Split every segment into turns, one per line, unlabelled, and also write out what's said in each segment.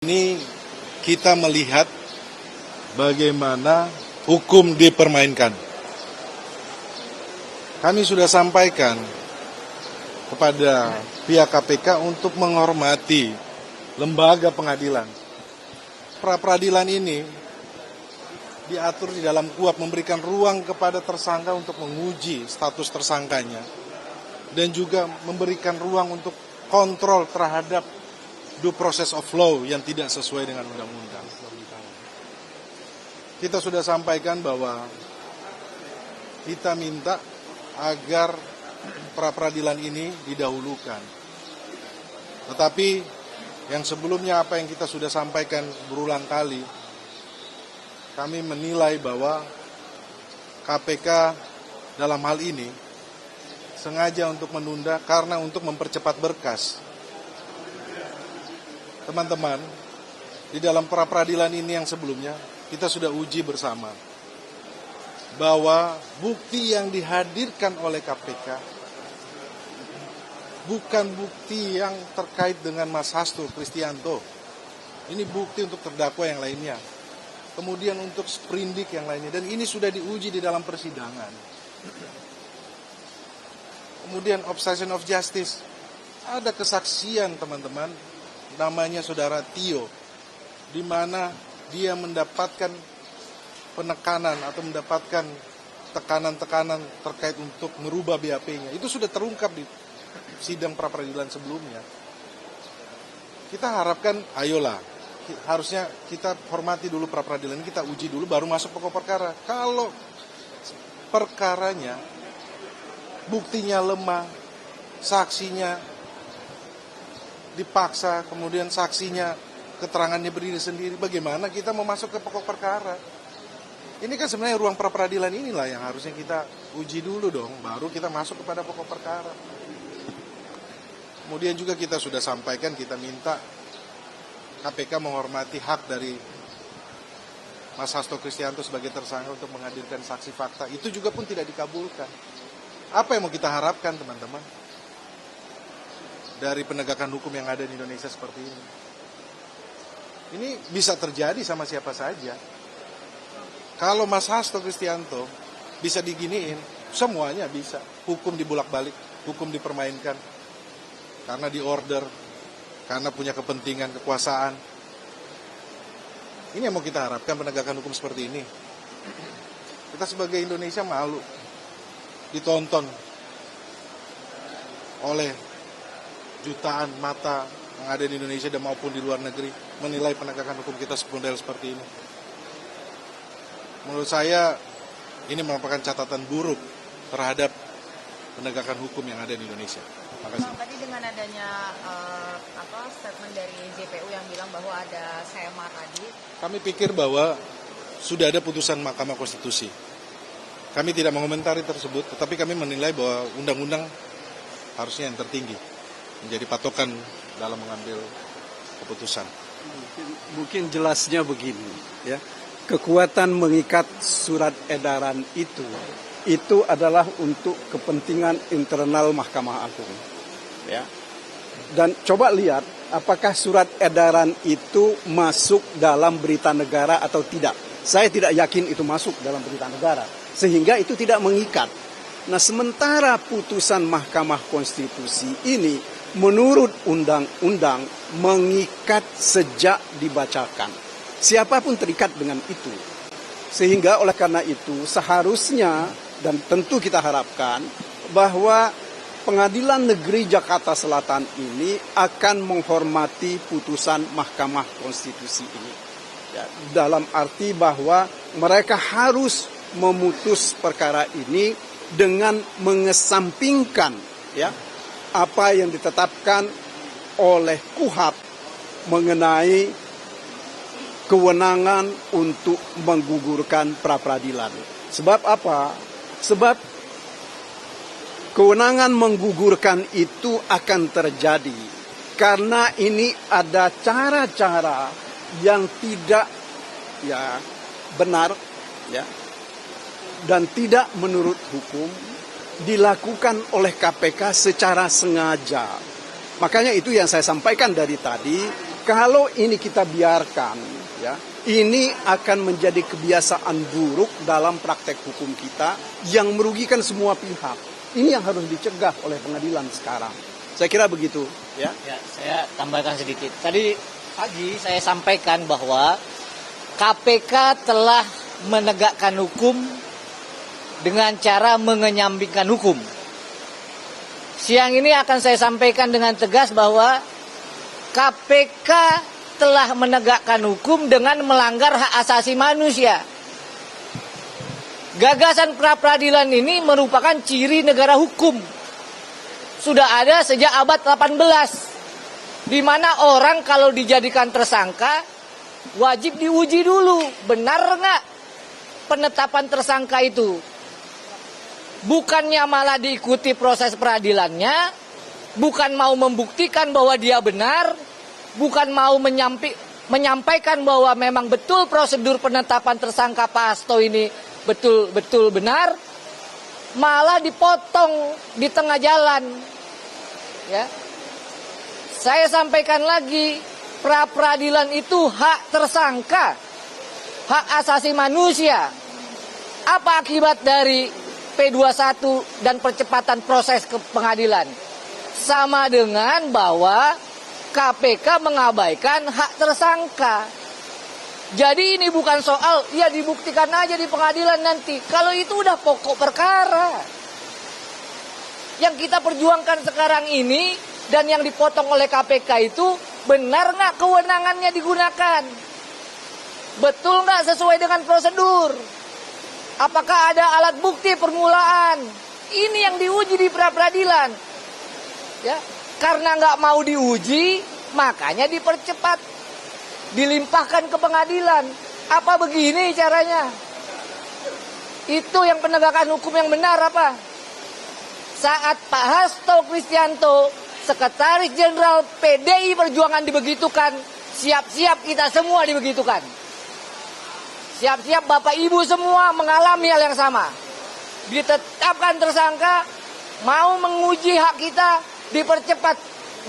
Ini kita melihat bagaimana hukum dipermainkan. Kami sudah sampaikan kepada pihak KPK untuk menghormati lembaga pengadilan. Pra-peradilan ini diatur di dalam KUHP memberikan ruang kepada tersangka untuk menguji status tersangkanya dan juga memberikan ruang untuk kontrol terhadap due process of law yang tidak sesuai dengan undang-undang. Kita sudah sampaikan bahwa kita minta agar pra-peradilan ini didahulukan. Tetapi yang sebelumnya apa yang kita sudah sampaikan berulang kali, kami menilai bahwa KPK dalam hal ini sengaja untuk menunda karena untuk mempercepat berkas. Teman-teman, di dalam pra-peradilan ini yang sebelumnya, kita sudah uji bersama bahwa bukti yang dihadirkan oleh KPK bukan bukti yang terkait dengan Mas Hasto Kristianto. Ini bukti untuk terdakwa yang lainnya. Kemudian untuk sprindik yang lainnya. Dan ini sudah diuji di dalam persidangan. Kemudian obstruction of justice. Ada kesaksian teman-teman, namanya saudara Tio, di mana dia mendapatkan penekanan atau mendapatkan tekanan-tekanan terkait untuk merubah BAP-nya. Itu sudah terungkap di sidang pra-peradilan sebelumnya. Kita harapkan, ayolah, harusnya kita hormati dulu pra-peradilan, kita uji dulu, baru masuk pokok perkara. Kalau perkaranya, buktinya lemah, saksinya dipaksa, kemudian saksinya keterangannya berdiri sendiri, bagaimana kita mau masuk ke pokok perkara? Ini kan sebenarnya ruang pra-peradilan inilah yang harusnya kita uji dulu dong, baru kita masuk kepada pokok perkara. Kemudian juga kita sudah sampaikan, kita minta KPK menghormati hak dari Mas Hasto Kristianto sebagai tersangka untuk menghadirkan saksi fakta. Itu juga pun tidak dikabulkan. Apa yang mau kita harapkan teman-teman dari penegakan hukum yang ada di Indonesia seperti ini? Ini bisa terjadi sama siapa saja. Kalau Mas Hasto Kristianto bisa diginiin, semuanya bisa. Hukum dibulak-balik, hukum dipermainkan. Karena diorder, karena punya kepentingan, kekuasaan. Ini yang mau kita harapkan penegakan hukum seperti ini. Kita sebagai Indonesia malu ditonton oleh jutaan mata yang ada di Indonesia dan maupun di luar negeri menilai penegakan hukum kita model seperti ini. Menurut saya ini merupakan catatan buruk terhadap penegakan hukum yang ada di Indonesia. Makasih.
Tadi dengan adanya statement dari JPU yang bilang bahwa ada SEMA tadi,
kami pikir bahwa sudah ada putusan Mahkamah Konstitusi. Kami tidak mengomentari tersebut, tetapi kami menilai bahwa undang-undang harusnya yang tertinggi menjadi patokan dalam mengambil keputusan.
Mungkin jelasnya begini, ya. Kekuatan mengikat surat edaran itu adalah untuk kepentingan internal Mahkamah Agung, ya. Dan coba lihat apakah surat edaran itu masuk dalam berita negara atau tidak. Saya tidak yakin itu masuk dalam berita negara, sehingga itu tidak mengikat. Nah, sementara putusan Mahkamah Konstitusi ini menurut undang-undang mengikat sejak dibacakan. Siapapun terikat dengan itu. Sehingga oleh karena itu seharusnya dan tentu kita harapkan bahwa Pengadilan Negeri Jakarta Selatan ini akan menghormati putusan Mahkamah Konstitusi ini. Ya, dalam arti bahwa mereka harus memutus perkara ini dengan mengesampingkan ya apa yang ditetapkan oleh KUHP mengenai kewenangan untuk menggugurkan pra-peradilan. Sebab apa? Sebab kewenangan menggugurkan itu akan terjadi karena ini ada cara-cara yang tidak ya benar ya dan tidak menurut hukum dilakukan oleh KPK secara sengaja. Makanya itu yang saya sampaikan dari tadi, Kalau ini kita biarkan, ya, ini akan menjadi kebiasaan buruk dalam praktek hukum kita yang merugikan semua pihak. Ini yang harus dicegah oleh pengadilan sekarang. Saya kira begitu, ya.
Ya, saya tambahkan sedikit. Tadi pagi saya sampaikan bahwa KPK telah menegakkan hukum dengan cara mengenyambingkan hukum. Siang ini akan saya sampaikan dengan tegas bahwa KPK telah menegakkan hukum dengan melanggar hak asasi manusia. Gagasan pra-peradilan ini merupakan ciri negara hukum. Sudah ada sejak abad 18. Di mana orang kalau dijadikan tersangka wajib diuji dulu, benar nggak penetapan tersangka itu. Bukannya malah diikuti proses peradilannya, bukan mau membuktikan bahwa dia benar, bukan mau menyampaikan bahwa memang betul prosedur penetapan tersangka Pak Hasto ini betul-betul benar, malah dipotong di tengah jalan. Ya. Saya sampaikan lagi, pra-peradilan itu hak tersangka, hak asasi manusia. Apa akibat dari P21 dan percepatan proses ke pengadilan? Sama dengan bahwa KPK mengabaikan hak tersangka. Jadi ini bukan soal, ya dibuktikan aja di pengadilan nanti. Kalau itu udah pokok perkara. Yang kita perjuangkan sekarang ini dan yang dipotong oleh KPK itu, benar nggak kewenangannya digunakan? Betul nggak sesuai dengan prosedur? Apakah ada alat bukti permulaan? Ini yang diuji di pra-peradilan. Ya, karena nggak mau diuji, makanya dipercepat. Dilimpahkan ke pengadilan. Apa begini caranya? Itu yang penegakan hukum yang benar apa? Saat Pak Hasto Kristianto, Sekretaris Jenderal PDI Perjuangan dibegitukan, siap-siap kita semua dibegitukan. Siap-siap Bapak Ibu semua mengalami hal yang sama. Ditetapkan tersangka, mau menguji hak kita, dipercepat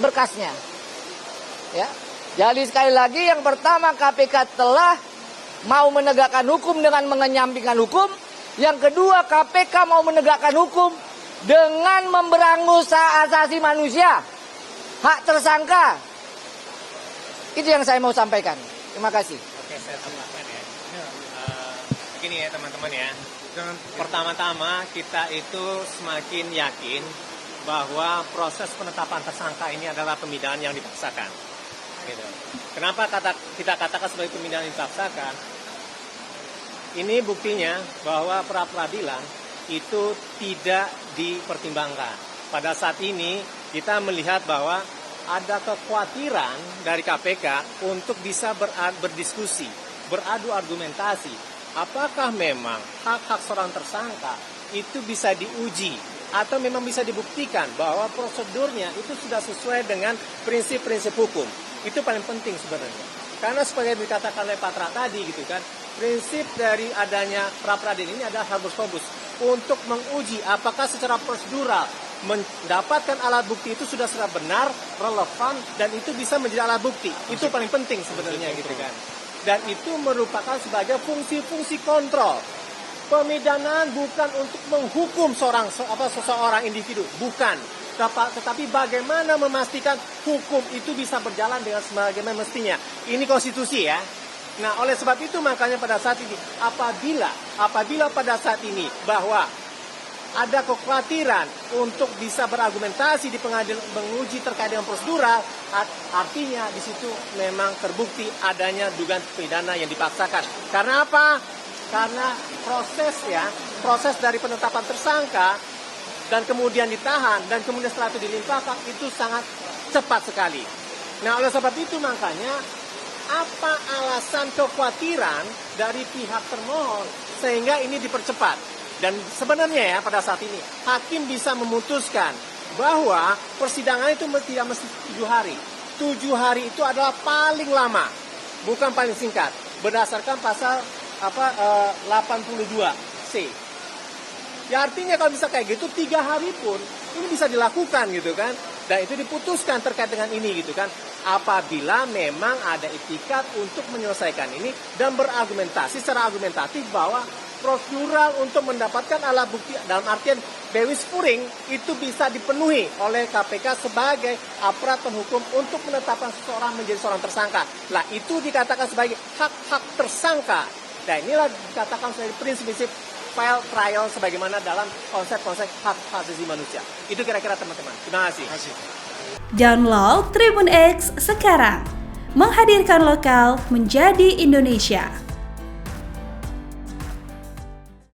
berkasnya. Ya. Jadi sekali lagi, yang pertama KPK telah mau menegakkan hukum dengan mengenyambingkan hukum. Yang kedua, KPK mau menegakkan hukum dengan memberangus hak asasi manusia, hak tersangka. Itu yang saya mau sampaikan. Terima kasih.
Oke, saya tambahkan ya. Begini ya teman-teman ya. Pertama-tama kita itu semakin yakin bahwa proses penetapan tersangka ini adalah pemindahan yang dipaksakan. Gitu. Kenapa kita katakan sebagai pemindahan yang dipaksakan? Ini buktinya bahwa pra-peradilan itu tidak dipertimbangkan. Pada saat ini kita melihat bahwa ada kekhawatiran dari KPK untuk bisa berdiskusi, beradu argumentasi. Apakah memang hak-hak seorang tersangka itu bisa diuji atau memang bisa dibuktikan bahwa prosedurnya itu sudah sesuai dengan prinsip-prinsip hukum. Itu paling penting sebenarnya. Karena sebagai dikatakan oleh Patra tadi gitu kan, prinsip dari adanya pra-peradilan ini adalah habeas untuk menguji apakah secara prosedural mendapatkan alat bukti itu sudah benar, relevan, dan itu bisa menjadi alat bukti. Itu paling penting sebenarnya gitu kan. Dan itu merupakan sebagai fungsi-fungsi kontrol. Pemidanaan bukan untuk menghukum seseorang individu, bukan. Tetapi bagaimana memastikan hukum itu bisa berjalan dengan sebagaimana mestinya. Ini konstitusi ya. Nah, oleh sebab itu makanya pada saat ini apabila pada saat ini bahwa ada kekhawatiran untuk bisa berargumentasi di pengadilan menguji terkait dengan prosedural, artinya di situ memang terbukti adanya dugaan pidana yang dipaksakan. Karena apa? Karena proses dari penetapan tersangka dan kemudian ditahan, dan kemudian setelah itu dilimpahkan, itu sangat cepat sekali. Nah, oleh sebab itu makanya, apa alasan kekhawatiran dari pihak termohon sehingga ini dipercepat? Dan sebenarnya ya, pada saat ini, hakim bisa memutuskan bahwa persidangan itu tidak mesti 7 hari. 7 hari itu adalah paling lama, bukan paling singkat, berdasarkan pasal 82C. Ya artinya kalau bisa kayak gitu 3 hari pun ini bisa dilakukan gitu kan. Dan itu diputuskan terkait dengan ini gitu kan. apabila memang ada itikat untuk menyelesaikan ini dan berargumentasi secara argumentatif bahwa prosedural untuk mendapatkan alat bukti dalam artian bewis puring itu bisa dipenuhi oleh KPK sebagai aparat penhukum untuk menetapkan seseorang menjadi seorang tersangka. Lah itu dikatakan sebagai hak-hak tersangka. Dan inilah dikatakan sebagai prinsip-prinsip fair trial sebagaimana dalam konsep-konsep hak asasi manusia. Itu kira-kira teman-teman. Terima kasih.
Download Tribun X sekarang. Menghadirkan lokal menjadi Indonesia.